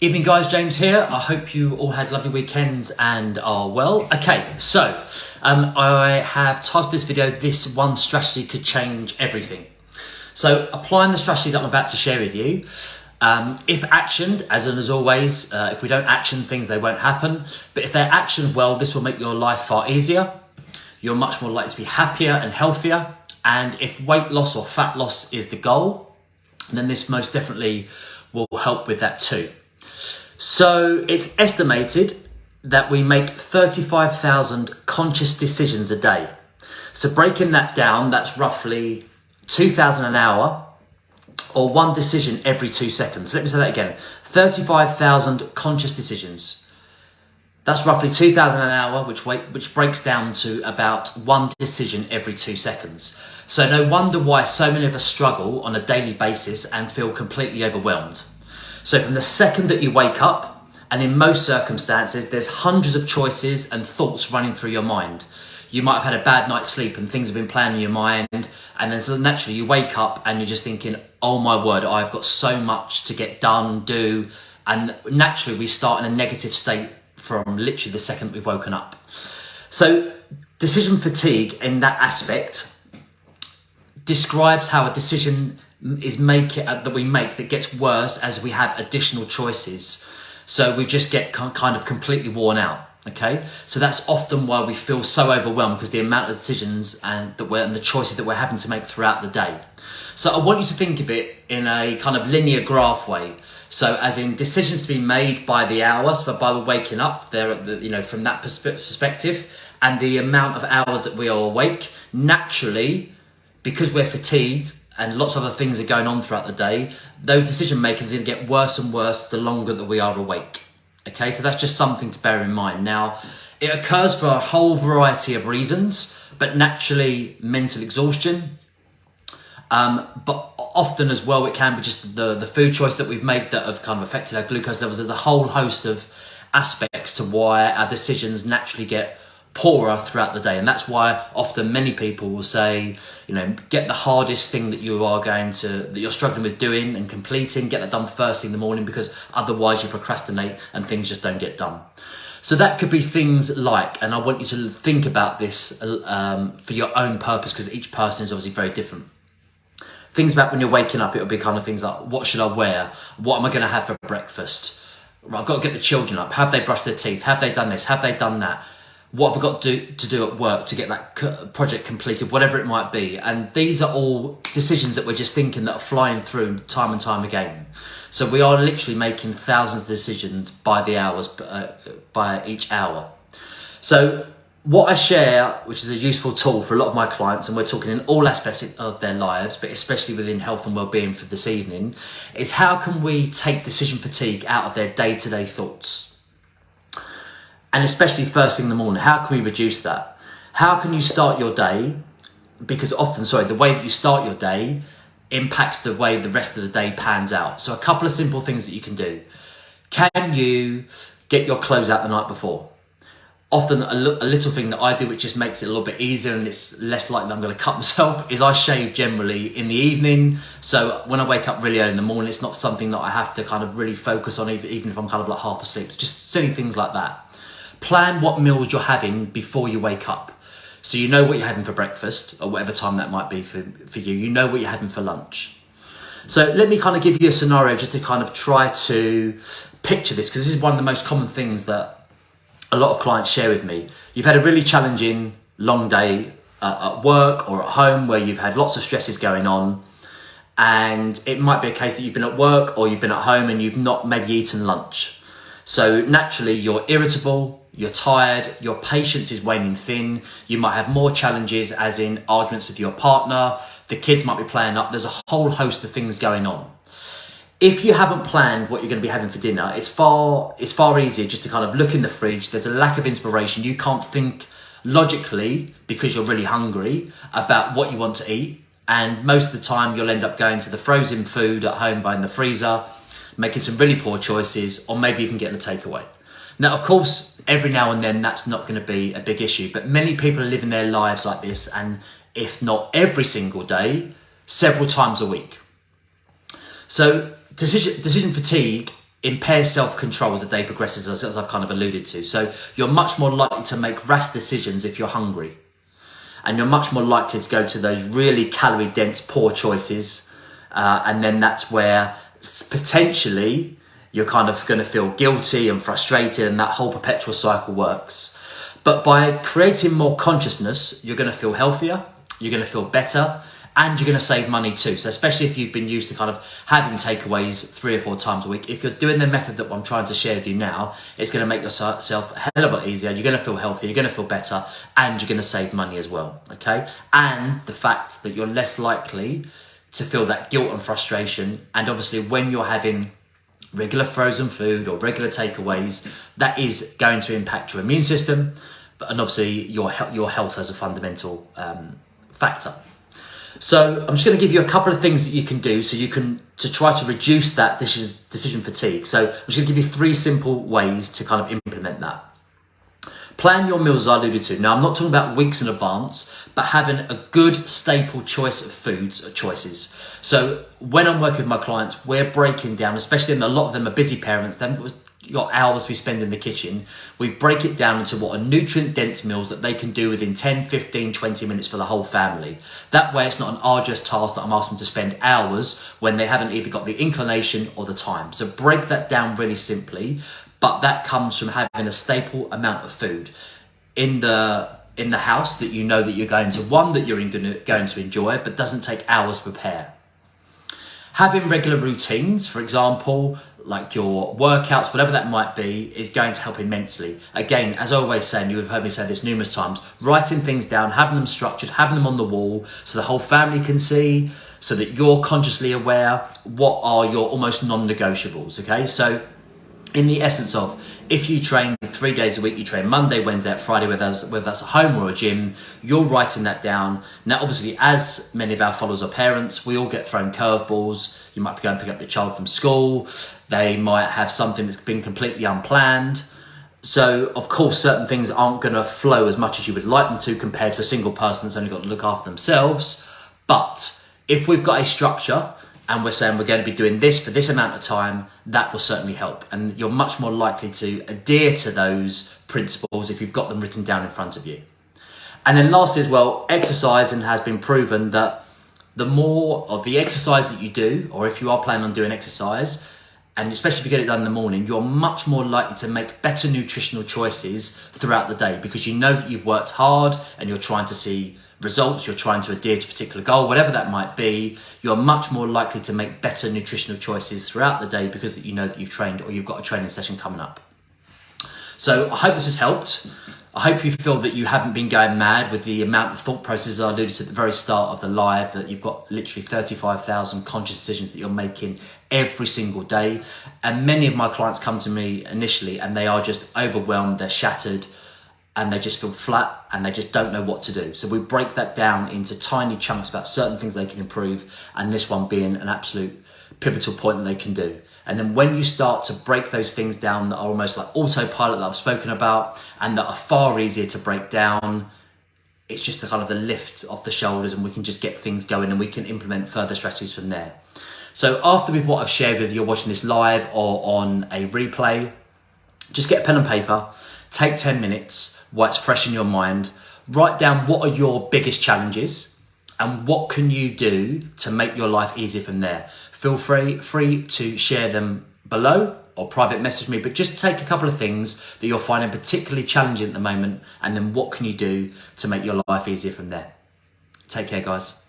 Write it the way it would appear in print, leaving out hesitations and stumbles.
Evening guys, James here. I hope you all had lovely weekends and are well. Okay, so I have titled this video, "This one strategy could change everything." So applying the strategy that I'm about to share with you, if actioned, as always, if we don't action things, they won't happen. But if they're actioned well, this will make your life far easier. You're much more likely to be happier and healthier. And if weight loss or fat loss is the goal, then this most definitely will help with that too. So it's estimated that we make 35,000 conscious decisions a day. So breaking that down, that's roughly 2,000 an hour or one decision every 2 seconds. Let me say that again. 35,000 conscious decisions. That's roughly 2,000 an hour, which breaks down to about one decision every 2 seconds. So no wonder why so many of us struggle on a daily basis and feel completely overwhelmed. So from the second that you wake up, and in most circumstances, there's hundreds of choices and thoughts running through your mind. You might have had a bad night's sleep and things have been playing in your mind, and then so naturally you wake up and you're just thinking, oh my word, I've got so much to get done, do, and naturally we start in a negative state from literally the second we've woken up. So decision fatigue in that aspect describes how a decision that we make that gets worse as we have additional choices. So we just get kind of completely worn out. Okay, so that's often why we feel so overwhelmed, because the amount of decisions and the choices that we're having to make throughout the day. So I want you to think of it in a kind of linear graph way. So as in decisions to be made by the hour, so by waking up there, from that perspective, and the amount of hours that we are awake. Naturally, because we're fatigued and lots of other things are going on throughout the day, those decision makers are going to get worse and worse the longer that we are awake. Okay, so that's just something to bear in mind. Now, it occurs for a whole variety of reasons, but naturally mental exhaustion. But often as well, it can be just the food choice that we've made that have kind of affected our glucose levels. There's a whole host of aspects to why our decisions naturally get poorer throughout the day. And that's why often many people will say, get the hardest thing that you're struggling with doing and completing, get that done first thing in the morning, because otherwise you procrastinate and things just don't get done. So that could be things like, and I want you to think about this for your own purpose, because each person is obviously very different. Things about when you're waking up, it'll be kind of things like, what should I wear? What am I going to have for breakfast? I've got to get the children up. Have they brushed their teeth? Have they done this? Have they done that? What have I got to do at work to get that project completed, whatever it might be. And these are all decisions that we're just thinking that are flying through time and time again. So we are literally making thousands of decisions by the hours, by each hour. So what I share, which is a useful tool for a lot of my clients, and we're talking in all aspects of their lives, but especially within health and well-being for this evening, is how can we take decision fatigue out of their day-to-day thoughts? And especially first thing in the morning, how can we reduce that? How can you start your day? Because often, the way that you start your day impacts the way the rest of the day pans out. So a couple of simple things that you can do. Can you get your clothes out the night before? Often a little thing that I do, which just makes it a little bit easier and it's less likely that I'm going to cut myself, is I shave generally in the evening. So when I wake up really early in the morning, it's not something that I have to kind of really focus on, even if I'm kind of like half asleep. It's just silly things like that. Plan what meals you're having before you wake up. So you know what you're having for breakfast, or whatever time that might be for you. You know what you're having for lunch. So let me kind of give you a scenario just to kind of try to picture this, because this is one of the most common things that a lot of clients share with me. You've had a really challenging long day at work or at home where you've had lots of stresses going on, and it might be a case that you've been at work or you've been at home and you've not maybe eaten lunch. So naturally you're irritable, you're tired, your patience is waning thin, you might have more challenges as in arguments with your partner, the kids might be playing up, there's a whole host of things going on. If you haven't planned what you're going to be having for dinner, it's far easier just to kind of look in the fridge. There's a lack of inspiration. You can't think logically because you're really hungry about what you want to eat. And most of the time you'll end up going to the frozen food at home by in the freezer, making some really poor choices, or maybe even getting a takeaway. Now, of course, every now and then that's not going to be a big issue, but many people are living their lives like this, and if not every single day, several times a week. So decision fatigue impairs self-control as the day progresses, as I've kind of alluded to. So you're much more likely to make rash decisions if you're hungry. And you're much more likely to go to those really calorie-dense, poor choices. And then that's where potentially you're kind of going to feel guilty and frustrated, and that whole perpetual cycle works. But by creating more consciousness, you're going to feel healthier, you're going to feel better, and you're going to save money too. So especially if you've been used to kind of having takeaways 3 or 4 times a week, if you're doing the method that I'm trying to share with you now, it's going to make yourself a hell of a lot easier. You're going to feel healthier, you're going to feel better, and you're going to save money as well, okay? And the fact that you're less likely to feel that guilt and frustration. And obviously when you're having regular frozen food or regular takeaways, that is going to impact your immune system, and obviously your health as a fundamental factor. So I'm just going to give you a couple of things that you can do to try to reduce that decision fatigue. So I'm just going to give you 3 simple ways to kind of implement that. Plan your meals, as I alluded to. Now, I'm not talking about weeks in advance, but having a good staple choice of foods choices. So when I'm working with my clients, we're breaking down, especially a lot of them are busy parents, they've got hours we spend in the kitchen. We break it down into what are nutrient-dense meals that they can do within 10, 15, 20 minutes for the whole family. That way it's not an arduous task that I'm asking them to spend hours when they haven't either got the inclination or the time. So break that down really simply, but that comes from having a staple amount of food in the house that you know that you're going to enjoy, but doesn't take hours to prepare. Having regular routines, for example, like your workouts, whatever that might be, is going to help immensely. Again, as I always say, and you would have heard me say this numerous times, writing things down, having them structured, having them on the wall so the whole family can see, so that you're consciously aware what are your almost non-negotiables, okay? So in the essence of, if you train 3 days a week, you train Monday, Wednesday, Friday, whether that's at home or a gym, you're writing that down. Now, obviously, as many of our followers are parents, we all get thrown curveballs. You might have to go and pick up your child from school. They might have something that's been completely unplanned. So, of course, certain things aren't going to flow as much as you would like them to compared to a single person that's only got to look after themselves. But if we've got a structure, and we're saying we're going to be doing this for this amount of time, that will certainly help. And you're much more likely to adhere to those principles if you've got them written down in front of you. And then lastly as well, exercising has been proven that the more of the exercise that you do, or if you are planning on doing exercise, and especially if you get it done in the morning, you're much more likely to make better nutritional choices throughout the day, because you know that you've worked hard and you're trying to see results, you're trying to adhere to a particular goal, whatever that might be. You're much more likely to make better nutritional choices throughout the day because you know that you've trained or you've got a training session coming up. So I hope this has helped. I hope you feel that you haven't been going mad with the amount of thought processes I alluded to at the very start of the live, that you've got literally 35,000 conscious decisions that you're making every single day. And many of my clients come to me initially and they are just overwhelmed, they're shattered, and they just feel flat and they just don't know what to do. So we break that down into tiny chunks about certain things they can improve, and this one being an absolute pivotal point that they can do. And then when you start to break those things down that are almost like autopilot that I've spoken about and that are far easier to break down, it's just the kind of the lift off the shoulders, and we can just get things going and we can implement further strategies from there. So after with what I've shared with you, you're watching this live or on a replay, just get a pen and paper, take 10 minutes while it's fresh in your mind, write down what are your biggest challenges and what can you do to make your life easier from there. Feel free to share them below or private message me, but just take a couple of things that you're finding particularly challenging at the moment, and then what can you do to make your life easier from there. Take care, guys.